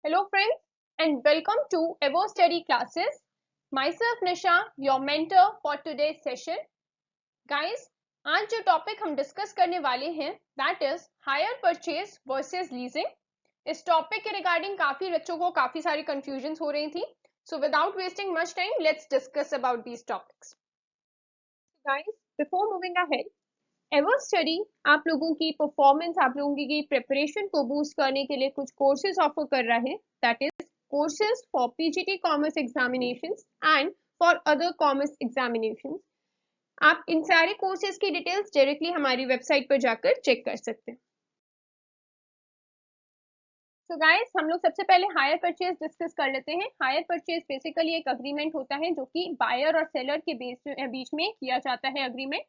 Hello friends and welcome to Evo Study Classes. Myself Nisha, your mentor for today's session. Guys, आज जो topic हम discuss करने वाले हैं that is hire purchase versus leasing. इस topic के regarding काफी बच्चों को काफी सारी कंफ्यूजन हो रही थी. So without wasting much time, let's discuss about these topics. Guys, before moving ahead, ever study आप लोगों की परफॉर्मेंस, आप लोगों की प्रिपरेशन को बूस्ट करने के लिए कुछ कोर्सेज ऑफर कर रहा है. That is courses for PGT commerce examinations and for other commerce examinations. आप इन सारे कोर्सेज की डिटेल्स डायरेक्टली हमारी वेबसाइट पर जाकर चेक कर सकते हैं. तो गाइस, हम लोग सबसे पहले हायर परचेज डिस्कस कर लेते हैं. हायर परचेज बेसिकली एक अग्रीमेंट होता है जो कि बायर और सेलर के बीच में किया जाता है अग्रीमेंट.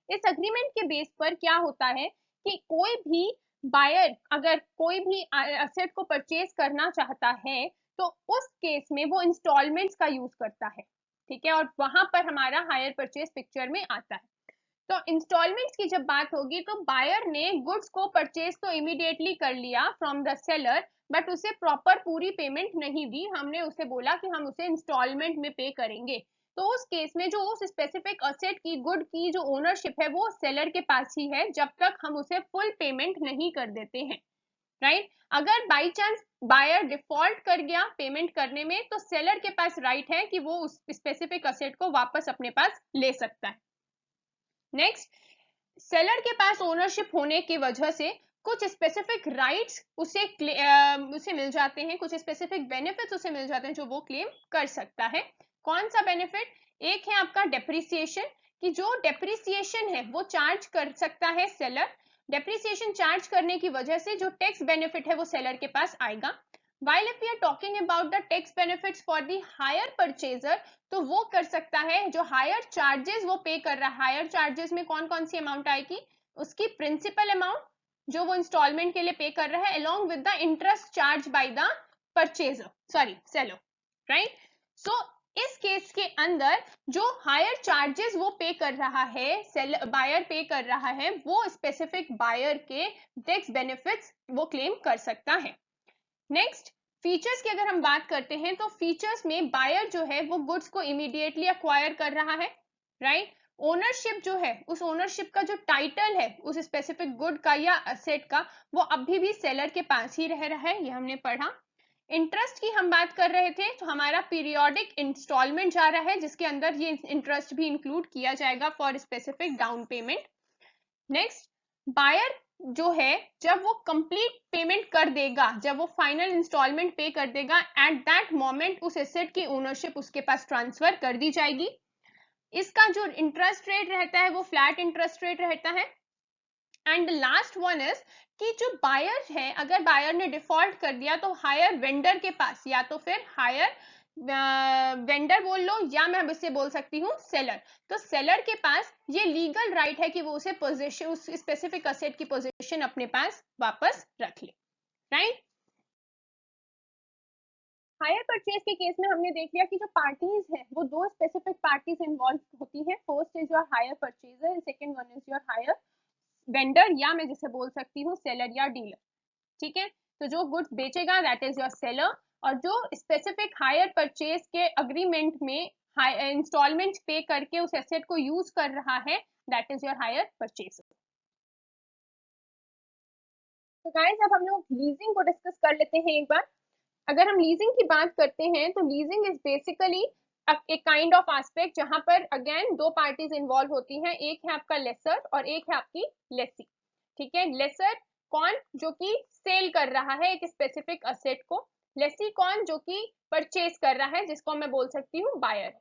इस अग्रीमेंट के बेस पर क्या होता है कि कोई भी बायर अगर कोई भी एसेट को परचेज करना चाहता है तो उस केस में वो इंस्टॉलमेंट्स का यूज करता है. ठीक है, और वहां पर हमारा हायर परचेज पिक्चर में आता है. तो इंस्टॉलमेंट्स की जब बात होगी तो बायर ने गुड्स को परचेज तो इमीडिएटली कर लिया फ्रॉम द सेलर, बट उसे प्रॉपर पूरी पेमेंट नहीं दी. हमने उसे बोला कि हम उसे इंस्टॉलमेंट में पे करेंगे. तो उस केस में जो उस स्पेसिफिक असेट की गुड की जो ओनरशिप है वो सेलर के पास ही है जब तक हम उसे फुल पेमेंट नहीं कर देते हैं. राइट, अगर बाई चांस बायर डिफॉल्ट कर गया पेमेंट करने में तो सेलर के पास राइट है कि वो उस स्पेसिफिक असेट को वापस अपने पास ले सकता है. नेक्स्ट, सेलर के पास ओनरशिप होने की वजह से कुछ स्पेसिफिक राइट्स उसे मिल जाते हैं, कुछ स्पेसिफिक बेनिफिट्स उसे मिल जाते हैं जो वो क्लेम कर सकता है. कौन सा बेनिफिट? एक है आपका डेप्रिसिएशन, कि जो डेप्रिसिएशन है वो चार्ज कर सकता है सेलर. डेप्रिसिएशन चार्ज करने की वजह से जो टैक्स बेनिफिट है वो सेलर के पास आएगा. While if we are talking about the tax benefits for the hire purchaser, तो वो कर सकता है जो हायर चार्जेस वो पे कर रहा है. हायर चार्जेस में कौन कौन सी अमाउंट आएगी? उसकी प्रिंसिपल अमाउंट जो वो इंस्टॉलमेंट के लिए पे कर रहा है along with the interest charged by the purchaser, sorry seller, right? So इस केस के अंदर जो हायर चार्जेस वो पे कर रहा है, सेलर बायर पे कर रहा है, वो स्पेसिफिक बायर के टैक्स बेनिफिट्स वो क्लेम कर सकता है. नेक्स्ट, फीचर्स की अगर हम बात करते हैं तो फीचर्स में बायर जो है वो गुड्स को इमीडिएटली अक्वायर कर रहा है. राइट, ओनरशिप जो है उस ओनरशिप का जो टाइटल है उस स्पेसिफिक गुड का या असेट का वो अभी भी सेलर के पास ही रह रहा है, ये हमने पढ़ा. इंटरेस्ट की हम बात कर रहे थे तो हमारा पीरियोडिक इंस्टॉलमेंट जा रहा है जिसके अंदर ये इंटरेस्ट भी इंक्लूड किया जाएगा for specific down payment. Next, buyer जो है जब वो कंप्लीट पेमेंट कर देगा, जब वो फाइनल इंस्टॉलमेंट पे कर देगा, एट दैट मोमेंट उस एसेट की ओनरशिप उसके पास ट्रांसफर कर दी जाएगी. इसका जो इंटरेस्ट रेट रहता है वो फ्लैट इंटरेस्ट रेट रहता है. एंड लास्ट वन इज कि जो बायर है अगर बायर ने डिफॉल्ट कर दिया तो हायर वेंडर के पास या तो फिर हायर वेंडर बोल लो या मैं अब इससे बोल सकती हूँ सेलर, तो सेलर के पास ये लीगल राइट है कि वो उसे पोजीशन उस स्पेसिफिक असेट की पोजीशन अपने पास वापस रख ले. राइट, हायर परचेज के केस में हमने देख लिया कि जो पार्टीज हैं वो दो स्पेसिफिक पार्टीज इन्वॉल्व होती है. First is your hire purchaser, second one is your hire vendor या मैं जिसे बोल सकती हूँ सेलर या डीलर. ठीक है, तो जो गुड्स बेचेगा दैट इज योर सेलर, और जो स्पेसिफिक हायर परचेज के अग्रीमेंट में इंस्टॉलमेंट पे करके उस एसेट को यूज कर रहा है that is your hire purchaser. तो गाइस, अब हम लोग लीजिंग को डिस्कस कर लेते हैं एक बार. अगर हम लीजिंग की बात करते हैं तो लीजिंग इज बेसिकली एक काइंड ऑफ एस्पेक्ट जहां पर अगेन दो पार्टीज इन्वॉल्व होती हैं. एक है आपका लेसर और एक है आपकी लेसी. ठीक है, लेसर कौन? जो कि सेल कर रहा है एक स्पेसिफिक असेट को. लेसी कौन? जो कि परचेज कर रहा है, जिसको मैं बोल सकती हूँ बायर.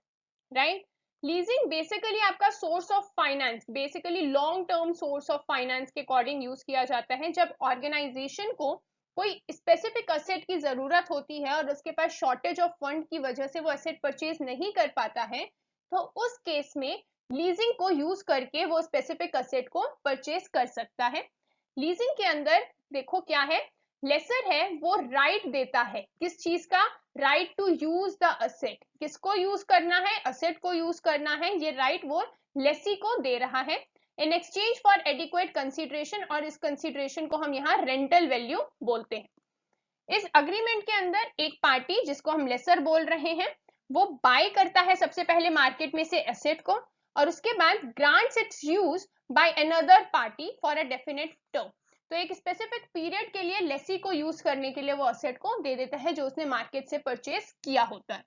राइट, लीजिंग बेसिकली आपका source of finance, basically long term source of finance के अकॉर्डिंग यूज किया जाता है. जब ऑर्गेनाइजेशन को कोई स्पेसिफिक असेट की जरूरत होती है और उसके पास शॉर्टेज ऑफ फंड की वजह से वो असेट परचेज नहीं कर पाता है तो उस केस में लीजिंग को यूज करके वो स्पेसिफिक असेट को परचेज कर सकता है. लीजिंग के अंदर देखो क्या है, लेसर है वो राइट देता है. किस चीज का? Right to use the asset. किसको यूज करना है? असेट को यूज करना है. ये राइट वो लेसी को दे रहा है in exchange for adequate consideration, और इस कंसिडरेशन को हम यहाँ रेंटल वैल्यू बोलते हैं. इस अग्रीमेंट के अंदर एक पार्टी जिसको हम लेसर बोल रहे हैं वो बाय करता है सबसे पहले मार्केट में से एसेट को, और उसके बाद grants it's use by another party for a definite term. तो एक स्पेसिफिक पीरियड के लिए लेसी को यूज करने के लिए वो एसेट को दे देता है जो उसने मार्केट से परचेज किया होता है।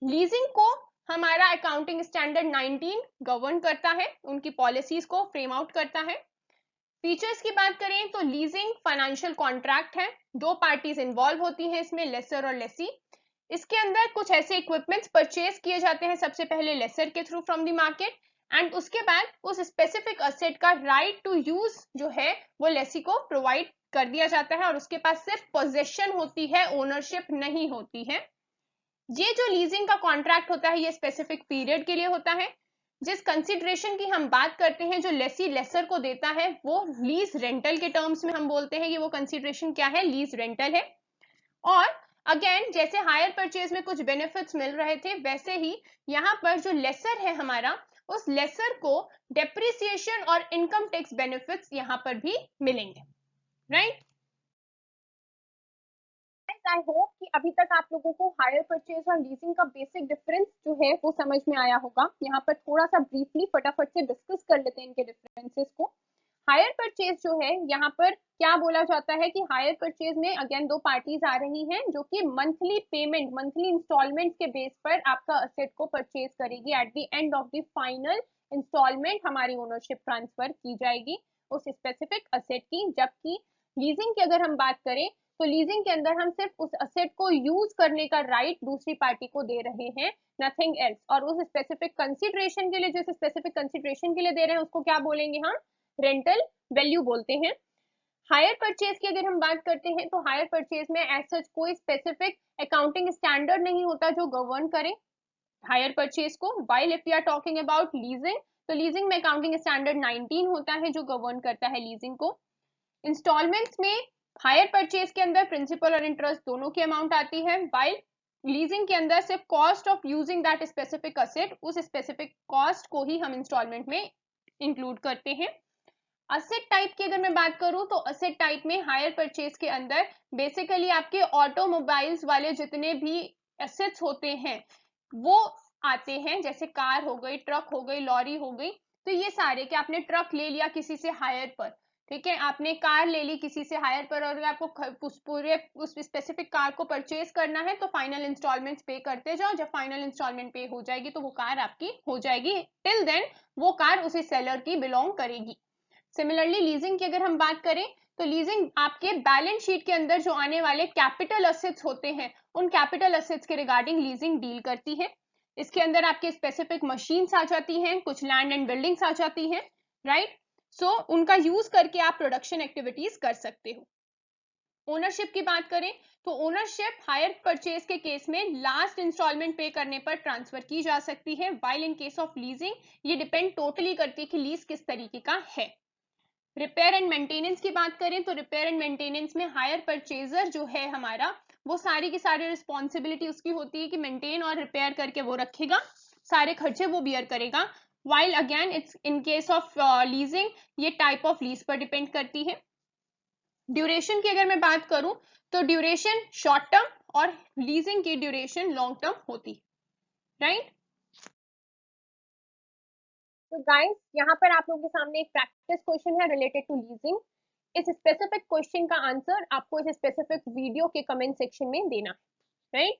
लीजिंग को हमारा अकाउंटिंग स्टैंडर्ड 19 गवर्न करता है, उनकी पॉलिसीज को फ्रेम आउट करता है। फीचर्स की बात करें तो लीजिंग फाइनेंशियल कॉन्ट्रैक्ट है, दो पार्टीज इन्वॉल्व होती हैं इसमें, लेसर और लेसी। इसके अंदर कुछ ऐसे इक्विपमेंट्स परचेज किए जाते हैं सबसे पहले लेसर के through from the market, and उसके बाद उस स्पेसिफिक असेट का राइट टू यूज जो है वो लेसी को प्रोवाइड कर दिया जाता है, और उसके पास सिर्फ पोजेशन होती है, ओनरशिप नहीं होती है। ये जो लीजिंग का कॉन्ट्रैक्ट होता है ये स्पेसिफिक पीरियड के लिए होता है। जिस कंसिडरेशन की हम बात करते हैं जो लेसी लेसर को देता है वो लीज रेंटल के टर्म्स में हम बोलते हैं कि वो कंसिडरेशन क्या है, लीज रेंटल है। और अगेन जैसे हायर परचेज में कुछ बेनिफिट्स मिल रहे थे वैसे ही यहाँ पर जो लेसर है हमारा, उस लेसर को डेप्रिसिएशन और इनकम टैक्स बेनिफिट्स यहाँ पर भी मिलेंगे, राइट। आई होप कि अभी तक आप लोगों को हायर परचेज और लीजिंग का बेसिक डिफरेंस जो है वो समझ में आया होगा। यहाँ पर थोड़ा सा ब्रीफली फटाफट से डिस्कस कर लेते हैं इनके डिफरेंसेस को। हायर परचेज जो है यहाँ पर क्या बोला जाता है कि हायर परचेज में अगेन दो पार्टीज आ रही हैं जो कि मंथली पेमेंट, मंथली इंस्टॉलमेंट के बेस पर आपका असेट को परचेज करेगी। At the end of the final instalment हमारी ओनरशिप ट्रांसफर की जाएगी उस स्पेसिफिक असेट की। जबकि लीजिंग की अगर हम बात करें तो लीजिंग के अंदर हम सिर्फ उस असेट को यूज करने का राइट दूसरी पार्टी को दे रहे हैं, नथिंग एल्स। और उस स्पेसिफिक कंसीडरेशन के लिए, जिस स्पेसिफिक कंसीडरेशन के लिए दे रहे हैं उसको क्या बोलेंगे हम, रेंटल वैल्यू बोलते हैं। हायर परचेज की अगर हम बात करते हैं तो हायर परचेज में एज सच कोई स्पेसिफिक अकाउंटिंग स्टैंडर्ड नहीं होता जो गवर्न करे हायर परचेज को। While if we are talking about leasing, तो लीजिंग में अकाउंटिंग स्टैंडर्ड 19 होता है जो गवर्न करता है लीजिंग को। इंस्टॉलमेंट्स में हायर परचेज के अंदर प्रिंसिपल और इंटरेस्ट दोनों की अमाउंट आती है, वाइल लीजिंग के अंदर सिर्फ cost of using that specific asset, उस स्पेसिफिक कॉस्ट को ही हम इंस्टॉलमेंट में इंक्लूड करते हैं। असेट टाइप की अगर मैं बात करूं तो असेट टाइप में हायर परचेज के अंदर बेसिकली आपके ऑटोमोबाइल्स वाले जितने भी एसेट्स होते हैं वो आते हैं, जैसे कार हो गई, ट्रक हो गई, लॉरी हो गई। तो ये सारे, कि आपने ट्रक ले लिया किसी से हायर पर, ठीक है, आपने कार ले ली किसी से हायर पर, और आपको पूरे उस स्पेसिफिक कार को परचेज करना है तो फाइनल इंस्टॉलमेंट्स पे करते जाओ। जब फाइनल इंस्टॉलमेंट पे हो जाएगी तो वो कार आपकी हो जाएगी, टिल देन वो कार उसी सेलर की बिलोंग करेगी। सिमिलरली लीजिंग की अगर हम बात करें तो लीजिंग आपके बैलेंस शीट के अंदर जो आने वाले कैपिटल असेट्स होते हैं उन कैपिटल असेट्स के रिगार्डिंग लीजिंग डील करती है। इसके अंदर आपके स्पेसिफिक मशीन्स आ जाती हैं, कुछ लैंड एंड बिल्डिंग्स आ जाती हैं, राइट। सो उनका यूज करके आप प्रोडक्शन एक्टिविटीज कर सकते हो। ओनरशिप की बात करें तो ओनरशिप हायर परचेज के केस में लास्ट इंस्टॉलमेंट पे करने पर ट्रांसफर की जा सकती है, while in case of leasing ये डिपेंड टोटली करती है कि लीज किस तरीके का है। रिपेयर एंड मेंटेनेंस की बात करें तो रिपेयर एंड मेंटेनेंस में हायर परचेजर जो है हमारा, वो सारी की सारी रिस्पॉन्सिबिलिटी उसकी होती है कि मेंटेन और रिपेयर करके वो रखेगा, सारे खर्चे वो बियर करेगा। While again it's in case of leasing ये टाइप ऑफ लीज पर डिपेंड करती है। ड्यूरेशन की अगर मैं बात करूं तो ड्यूरेशन शॉर्ट टर्म और लीजिंग की ड्यूरेशन लॉन्ग टर्म होती है, राइट। तो गाइस यहाँ पर आप लोगों के सामने एक प्रैक्टिस क्वेश्चन है रिलेटेड टू लीजिंग। इस स्पेसिफिक क्वेश्चन का आंसर आपको इस स्पेसिफिक वीडियो के कमेंट सेक्शन में देना है, right.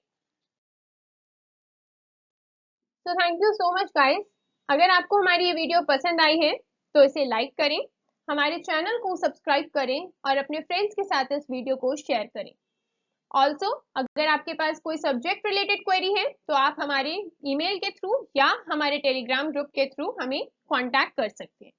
So thank you so much guys. अगर आपको हमारी ये वीडियो पसंद आई है तो इसे लाइक करें, हमारे चैनल को सब्सक्राइब करें और अपने फ्रेंड्स के साथ इस वीडियो को शेयर करें। ऑल्सो अगर आपके पास कोई सब्जेक्ट रिलेटेड क्वेरी है तो आप हमारे ईमेल के थ्रू या हमारे टेलीग्राम ग्रुप के थ्रू हमें कांटेक्ट कर सकते हैं।